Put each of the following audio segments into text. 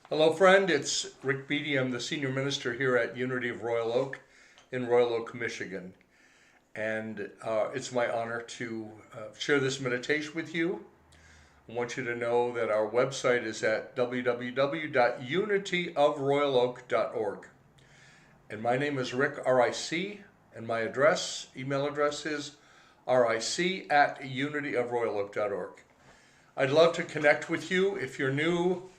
Hello, friend. It's Ric Beattie. I'm the senior minister here at Unity of Royal Oak in Royal Oak, Michigan. And it's my honor to share this meditation with you. I want you to know that our website is at www.unityofroyaloak.org. And my name is Ric, R-I-C, and my email address is ric@unityofroyaloak.org. I'd love to connect with you if you're new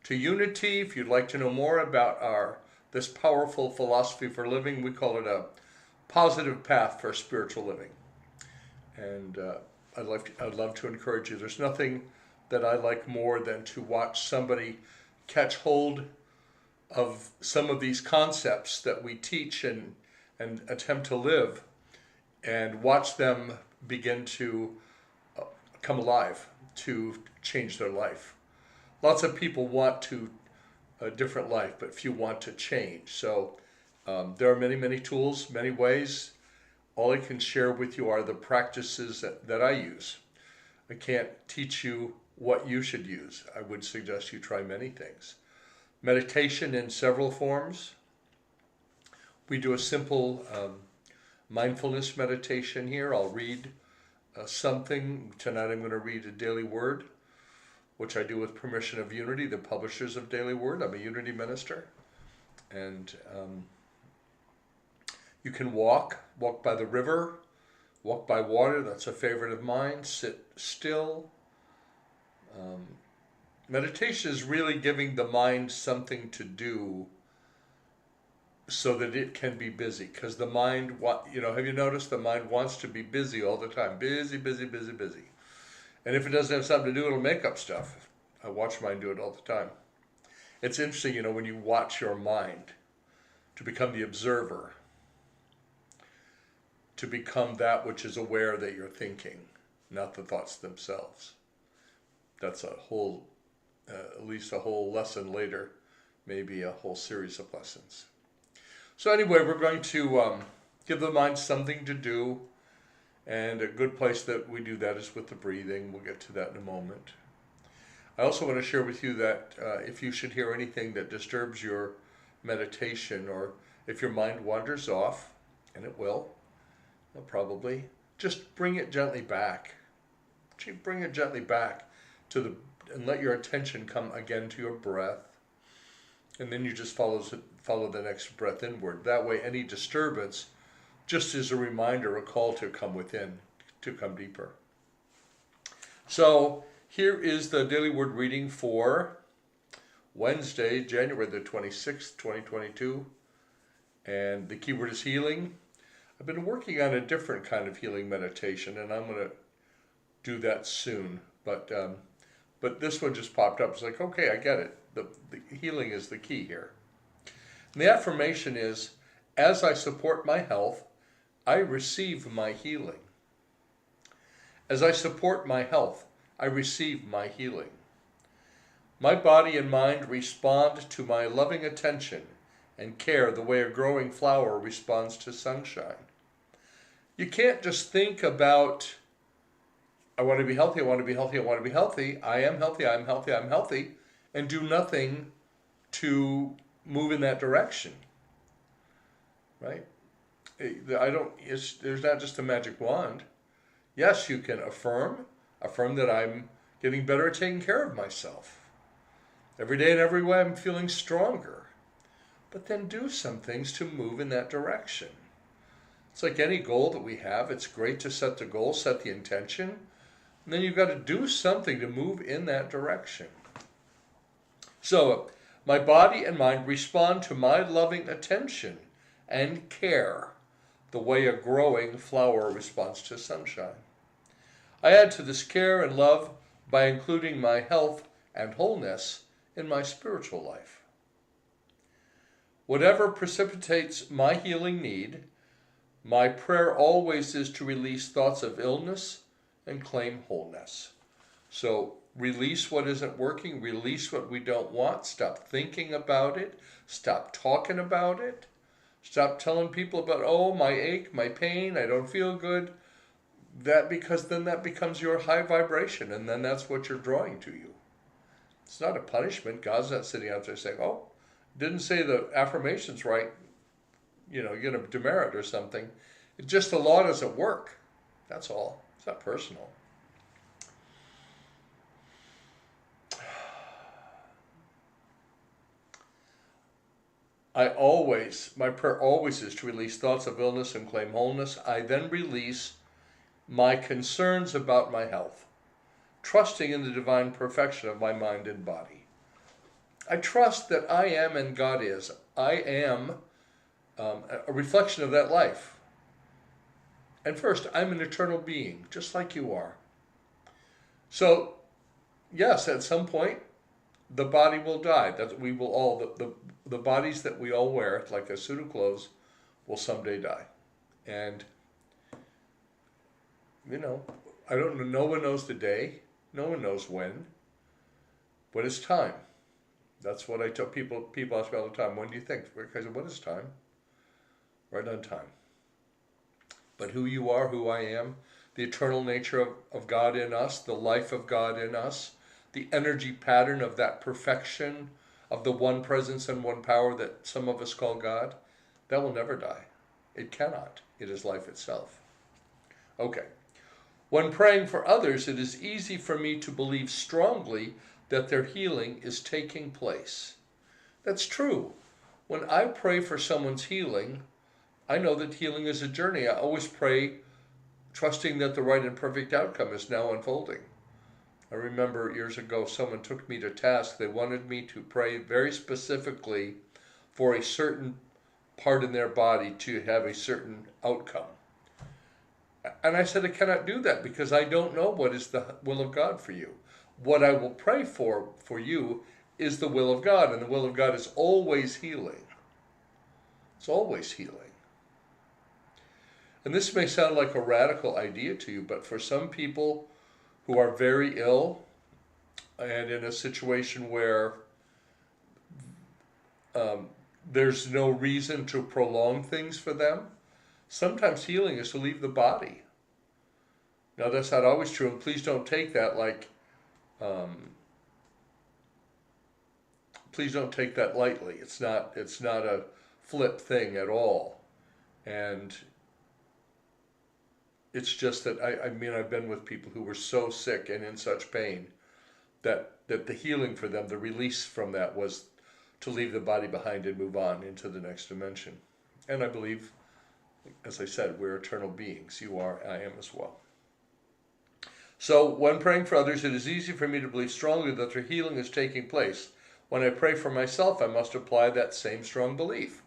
to Unity. If you'd like to know more about this powerful philosophy for living, we call it a positive path for spiritual living. And I'd love to encourage you. There's nothing that I like more than to watch somebody catch hold of some of these concepts that we teach and attempt to live, and watch them begin to come alive, to change their life. Lots of people want a different life, but few want to change. So there are many, many tools, many ways. All I can share with you are the practices that I use. I can't teach you what you should use. I would suggest you try many things. Meditation in several forms. We do a simple mindfulness meditation here. I'll read something. Tonight I'm going to read a daily word, which I do with permission of Unity, the publishers of Daily Word. I'm a Unity minister. And you can walk by the river, walk by water. That's a favorite of mine. Sit still. Meditation is really giving the mind something to do so that it can be busy. Because the mind, have you noticed the mind wants to be busy all the time? Busy, busy, busy, busy. And if it doesn't have something to do, it'll make up stuff. I watch mine do it all the time. It's interesting, when you watch your mind, to become the observer, to become that which is aware that you're thinking, not the thoughts themselves. That's a whole, at least a whole lesson later, maybe a whole series of lessons. So anyway, we're going to give the mind something to do. And a good place that we do that is with the breathing. We'll get to that in a moment. I also want to share with you that if you should hear anything that disturbs your meditation, or if your mind wanders off, and it will, probably, just bring it gently back. Bring it gently back and let your attention come again to your breath. And then you just follow the next breath inward. That way, any disturbance just as a reminder, a call to come within, to come deeper. So here is the daily word reading for Wednesday, January the 26th, 2022. And the keyword is healing. I've been working on a different kind of healing meditation, and I'm going to do that soon. But this one just popped up. It's like, okay, I get it. The healing is the key here. And the affirmation is, as I support my health, I receive my healing. As I support my health, I receive my healing. My body and mind respond to my loving attention and care the way a growing flower responds to sunshine. You can't just think about, I want to be healthy, I want to be healthy, I want to be healthy, I am healthy, I'm healthy, I'm healthy, and do nothing to move in that direction, right? There's not just a magic wand. Yes, you can affirm that I'm getting better at taking care of myself. Every day and every way I'm feeling stronger. But then do some things to move in that direction. It's like any goal that we have. It's great to set the goal, set the intention, and then you've got to do something to move in that direction. So, my body and mind respond to my loving attention and care the way a growing flower responds to sunshine. I add to this care and love by including my health and wholeness in my spiritual life. Whatever precipitates my healing need, my prayer always is to release thoughts of illness and claim wholeness. So release what isn't working, release what we don't want, stop thinking about it, stop talking about it. Stop telling people about, my ache, my pain, I don't feel good. Because then that becomes your high vibration, and then that's what you're drawing to you. It's not a punishment. God's not sitting out there saying, oh, didn't say the affirmations right, you're going to demerit or something. It's just the law doesn't work. That's all. It's not personal. My prayer always is to release thoughts of illness and claim wholeness. I then release my concerns about my health, trusting in the divine perfection of my mind and body. I trust that I am and God is. I am a reflection of that life. And first, I'm an eternal being, just like you are. So, yes, at some point, the body will die. That we will all, the bodies that we all wear, like a suit of clothes, will someday die. And, I don't know, no one knows the day, no one knows when, but it's time. That's what I tell people. People ask me all the time, when do you think? I said, what is time? Right on time. But who you are, who I am, the eternal nature of God in us, the life of God in us, the energy pattern of that perfection of the one presence and one power that some of us call God, that will never die. It cannot. It is life itself. Okay. When praying for others, it is easy for me to believe strongly that their healing is taking place. That's true. When I pray for someone's healing, I know that healing is a journey. I always pray trusting that the right and perfect outcome is now unfolding. I remember years ago someone took me to task. They wanted me to pray very specifically for a certain part in their body to have a certain outcome. And I said, I cannot do that because I don't know what is the will of God for you. What I will pray for you is the will of God, and the will of God is always healing. It's always healing. And this may sound like a radical idea to you, but for some people who are very ill and in a situation where there's no reason to prolong things for them, sometimes healing is to leave the body. Now that's not always true, and please don't take that like, please don't take that lightly. It's not a flip thing at all. And it's just that I've been with people who were so sick and in such pain that the healing for them, the release from that was to leave the body behind and move on into the next dimension. And I believe, as I said, we're eternal beings. You are, I am as well. So when praying for others, it is easy for me to believe strongly that their healing is taking place. When I pray for myself, I must apply that same strong belief.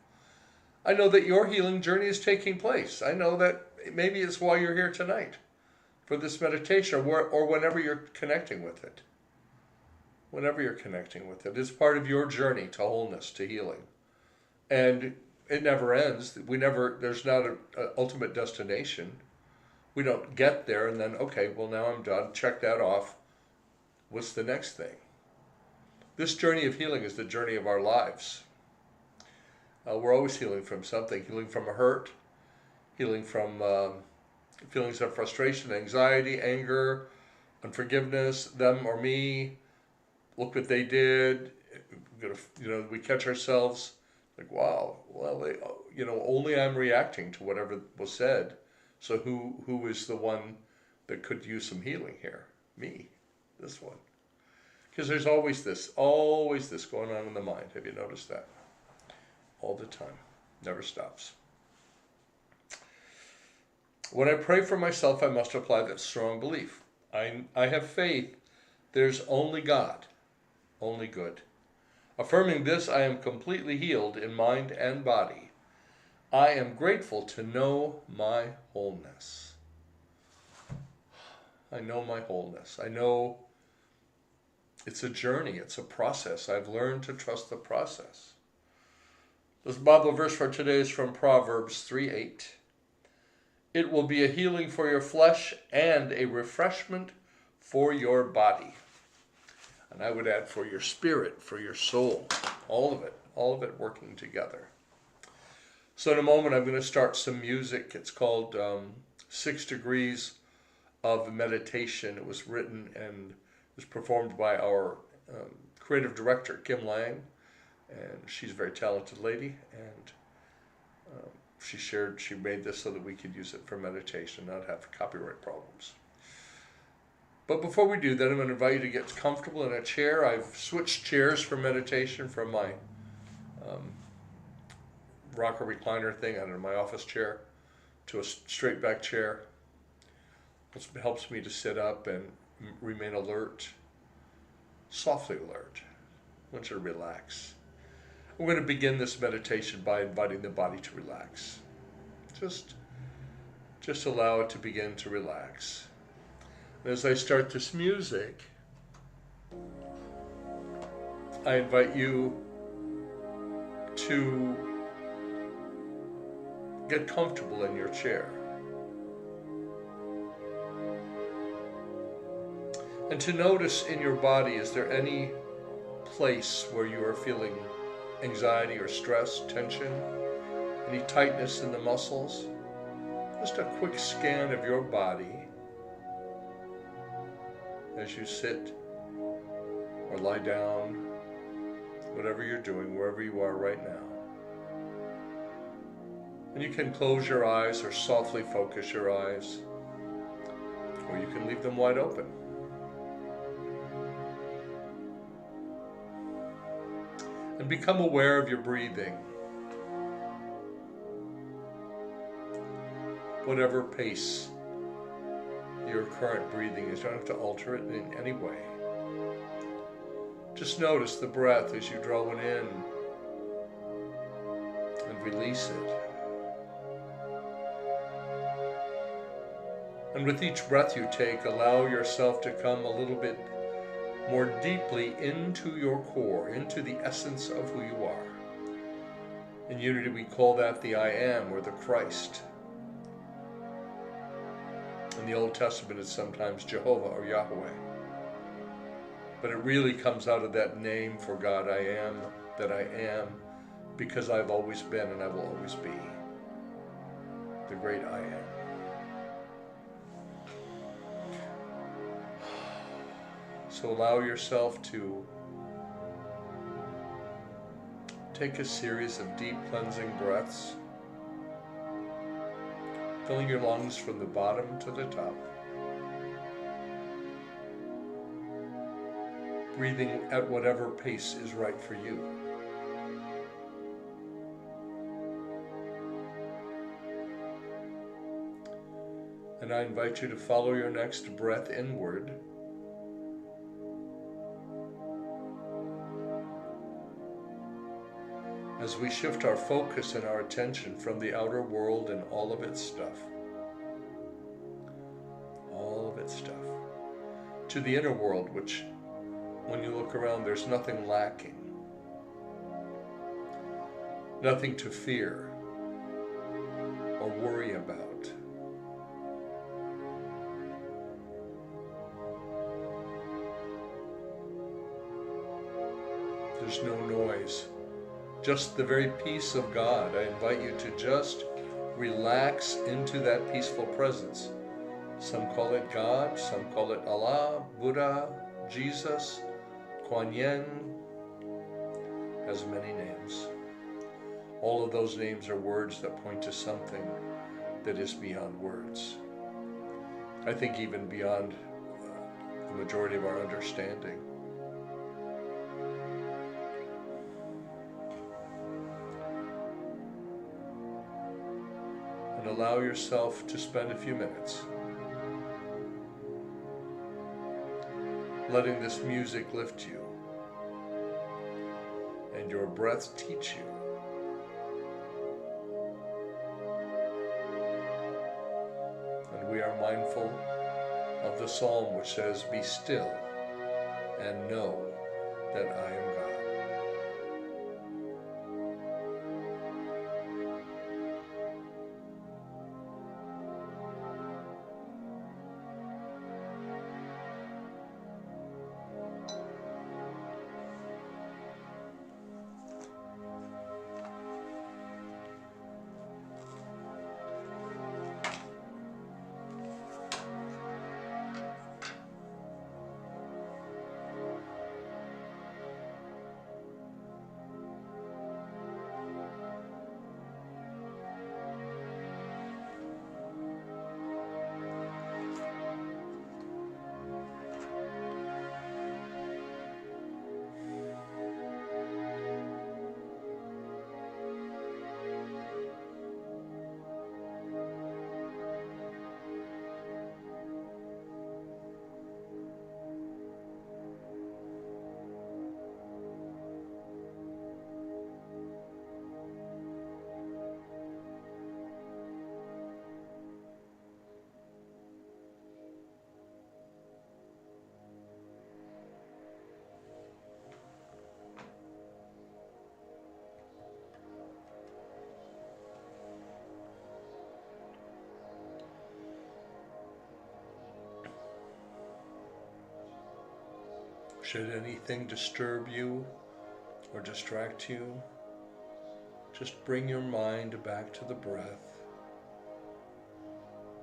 I know that your healing journey is taking place. I know that maybe it's why you're here tonight for this meditation or whenever you're connecting with it. Whenever you're connecting with it. It's part of your journey to wholeness, to healing. And it never ends. There's not an ultimate destination. We don't get there and then, okay, well now I'm done. Check that off. What's the next thing? This journey of healing is the journey of our lives. We're always healing from something. Healing from a hurt. Healing from feelings of frustration, anxiety, anger, unforgiveness, them or me. Look what they did. We catch ourselves like, wow, well, only I'm reacting to whatever was said. So who is the one that could use some healing here? Me, this one. Because there's always this going on in the mind. Have you noticed that? All the time. Never stops. When I pray for myself, I must apply that strong belief. I have faith. There's only God, only good. Affirming this, I am completely healed in mind and body. I am grateful to know my wholeness. I know my wholeness. I know it's a journey. It's a process. I've learned to trust the process. This Bible verse for today is from Proverbs 3:8. It will be a healing for your flesh and a refreshment for your body. And I would add for your spirit, for your soul, all of it working together. So in a moment, I'm going to start some music. It's called 6 Degrees of Meditation. It was written and was performed by our creative director, Kim Lange, and she's a very talented lady, and she made this so that we could use it for meditation, not have copyright problems. But before we do that, I'm going to invite you to get comfortable in a chair. I've switched chairs for meditation from my rocker recliner thing out of my office chair to a straight back chair. It helps me to sit up and remain alert, softly alert. I want you to relax. We're going to begin this meditation by inviting the body to relax. Just allow it to begin to relax. And as I start this music, I invite you to get comfortable in your chair. And to notice in your body, is there any place where you are feeling anxiety or stress, tension, any tightness in the muscles? Just a quick scan of your body as you sit or lie down, whatever you're doing, wherever you are right now. And you can close your eyes or softly focus your eyes, or you can leave them wide open. And become aware of your breathing. Whatever pace your current breathing is, you don't have to alter it in any way. Just notice the breath as you draw it in and release it. And with each breath you take, allow yourself to come a little bit more deeply into your core, into the essence of who you are. In Unity we call that the I Am, or the Christ. In the Old Testament it's sometimes Jehovah or Yahweh. But it really comes out of that name for God, I am, that I am, because I've always been and I will always be. The great I am. So allow yourself to take a series of deep cleansing breaths, filling your lungs from the bottom to the top, breathing at whatever pace is right for you. And I invite you to follow your next breath inward, as we shift our focus and our attention from the outer world and all of its stuff, to the inner world, which, when you look around, there's nothing lacking, nothing to fear or worry about. There's no noise. Just the very peace of God. I invite you to just relax into that peaceful presence. Some call it God, some call it Allah, Buddha, Jesus, Kuan Yin, has many names. All of those names are words that point to something that is beyond words. I think even beyond the majority of our understanding. And allow yourself to spend a few minutes letting this music lift you and your breath teach you. And we are mindful of the psalm which says, "Be still and know that I am God." Should anything disturb you or distract you, just bring your mind back to the breath.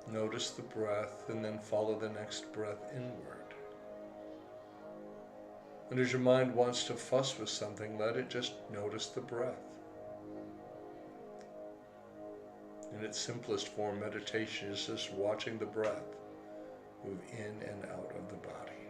Notice the breath and then follow the next breath inward. And as your mind wants to fuss with something, let it just notice the breath. In its simplest form, meditation is just watching the breath move in and out of the body.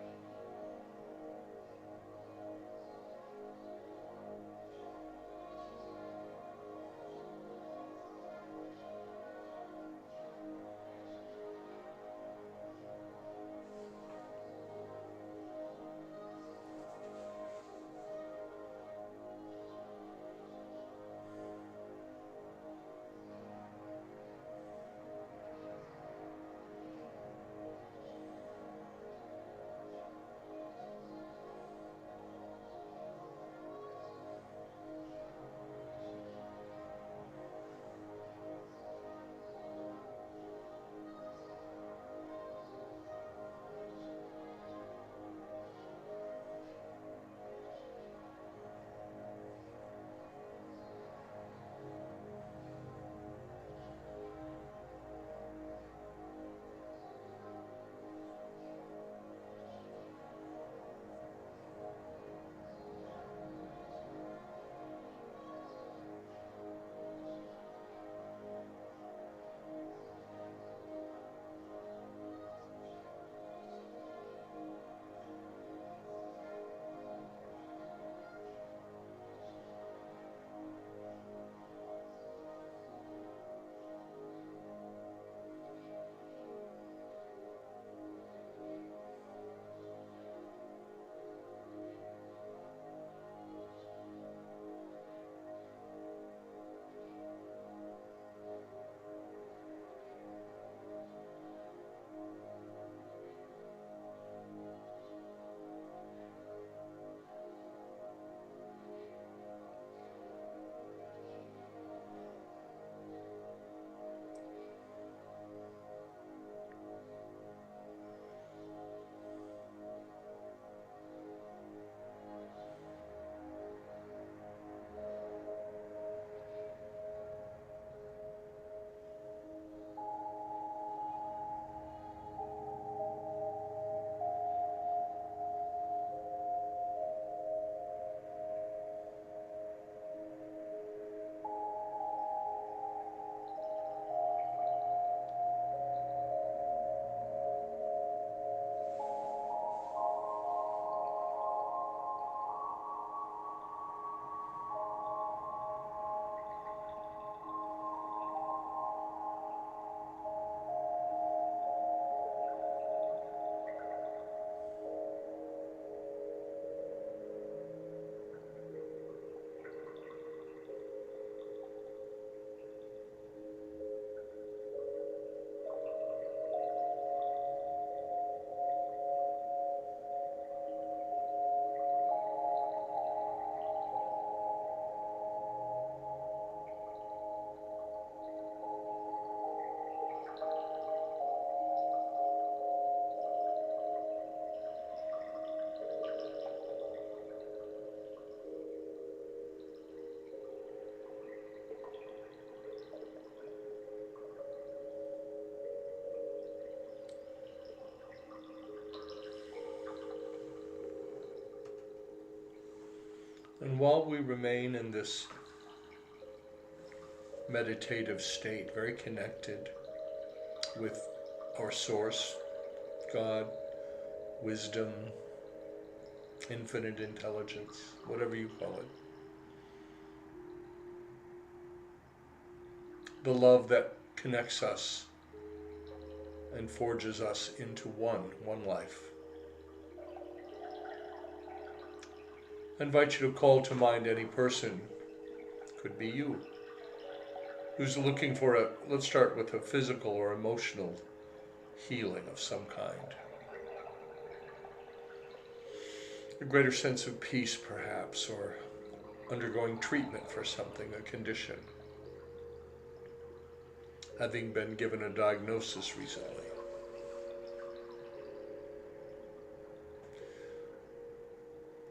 And while we remain in this meditative state, very connected with our source, God, wisdom, infinite intelligence, whatever you call it, the love that connects us and forges us into one life. I invite you to call to mind any person, could be you, who's looking for let's start with a physical or emotional healing of some kind. A greater sense of peace, perhaps, or undergoing treatment for something, a condition, having been given a diagnosis recently.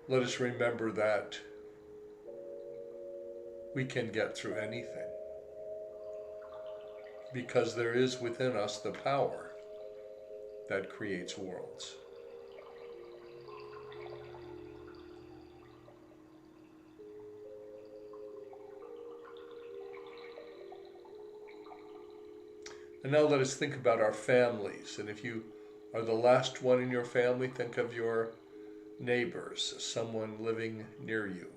let us remember that we can get through anything because there is within us the power that creates worlds. And now let us think about our families. And if you are the last one in your family, think of your neighbors, someone living near you,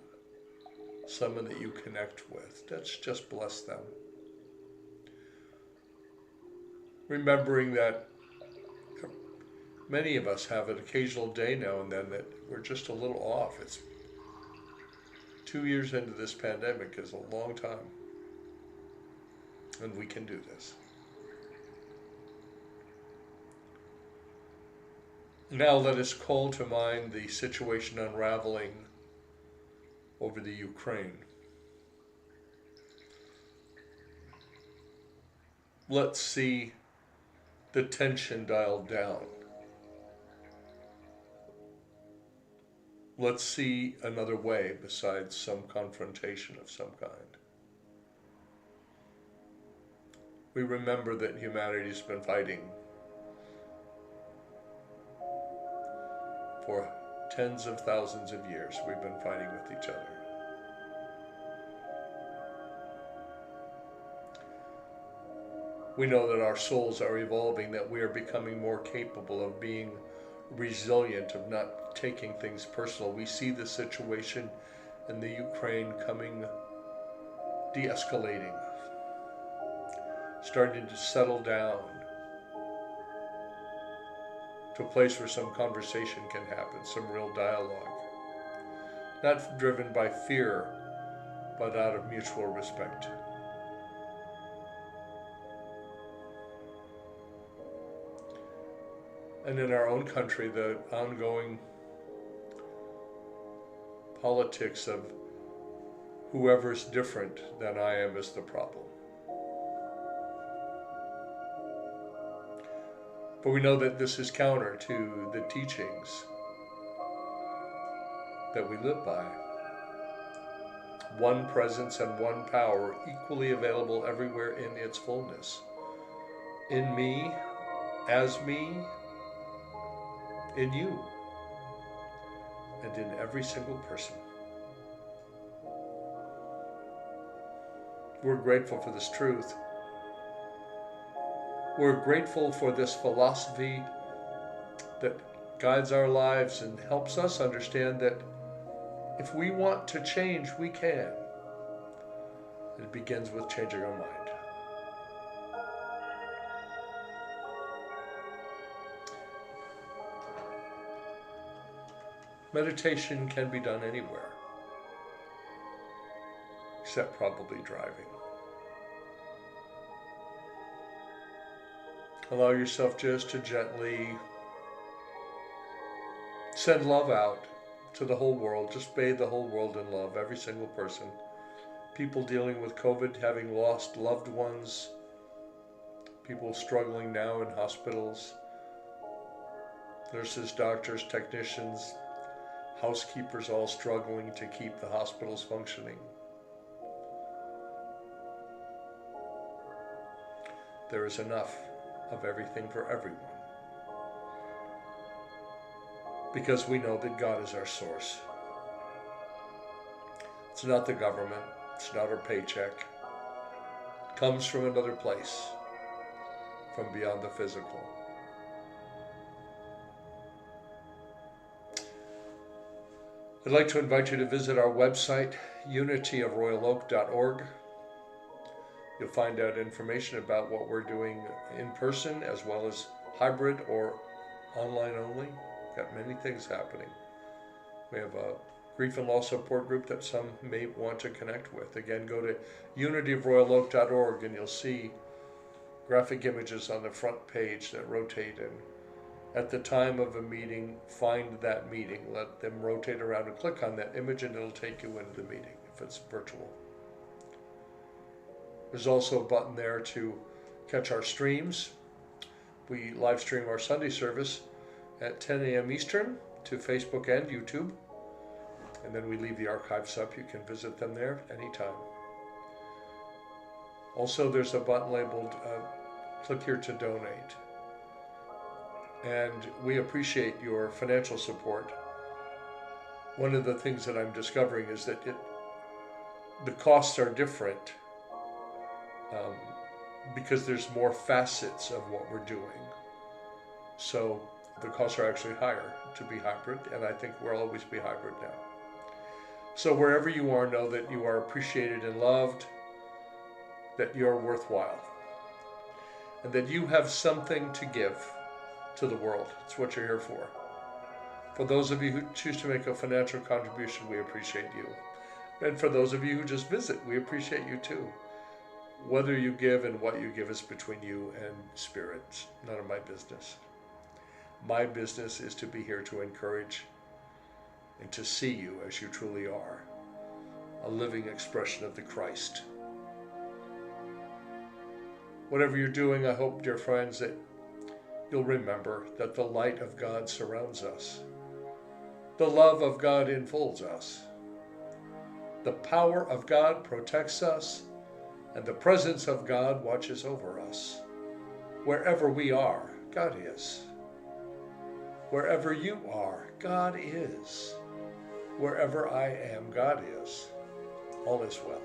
someone that you connect with. Let's just bless them. Remembering that many of us have an occasional day now and then that we're just a little off. It's 2 years into this pandemic is a long time. And we can do this. Now let us call to mind the situation unraveling over the Ukraine. Let's see the tension dialed down. Let's see another way besides some confrontation of some kind. We remember that humanity's been fighting for tens of thousands of years. We've been fighting with each other. We know that our souls are evolving, that we are becoming more capable of being resilient, of not taking things personal. We see the situation in the Ukraine coming, de-escalating, starting to settle down to a place where some conversation can happen, some real dialogue. Not driven by fear, but out of mutual respect. And in our own country, the ongoing politics of whoever's different than I am is the problem. But we know that this is counter to the teachings that we live by. One presence and one power, equally available everywhere in its fullness. In me, as me, in you, and in every single person. We're grateful for this truth. We're grateful for this philosophy that guides our lives and helps us understand that if we want to change, we can. It begins with changing our mind. Meditation can be done anywhere, except probably driving. Allow yourself just to gently send love out to the whole world. Just bathe the whole world in love, every single person. People dealing with COVID, having lost loved ones, people struggling now in hospitals, nurses, doctors, technicians, housekeepers all struggling to keep the hospitals functioning. There is enough of everything for everyone, because we know that God is our source. It's not the government, it's not our paycheck. It comes from another place, from beyond the physical. I'd like to invite you to visit our website, unityofroyaloak.org. You'll find out information about what we're doing in person as well as hybrid or online only. Got many things happening. We have a grief and loss support group that some may want to connect with. Again, go to unityofroyaloak.org and you'll see graphic images on the front page that rotate, and at the time of a meeting, find that meeting, let them rotate around and click on that image and it'll take you into the meeting if it's virtual. There's also a button there to catch our streams. We live stream our Sunday service at 10 a.m. Eastern to Facebook and YouTube. And then we leave the archives up. You can visit them there anytime. Also, there's a button labeled click here to donate. And we appreciate your financial support. One of the things that I'm discovering is that the costs are different because there's more facets of what we're doing. So the costs are actually higher to be hybrid, and I think we'll always be hybrid now. So wherever you are, know that you are appreciated and loved, that you're worthwhile, and that you have something to give to the world. It's what you're here for. For those of you who choose to make a financial contribution, we appreciate you. And for those of you who just visit, we appreciate you too. Whether you give and what you give is between you and Spirit. It's none of my business. My business is to be here to encourage and to see you as you truly are, a living expression of the Christ. Whatever you're doing, I hope, dear friends, that you'll remember that the light of God surrounds us. The love of God enfolds us. The power of God protects us, and the presence of God watches over us. Wherever we are, God is. Wherever you are, God is. Wherever I am, God is. All is well.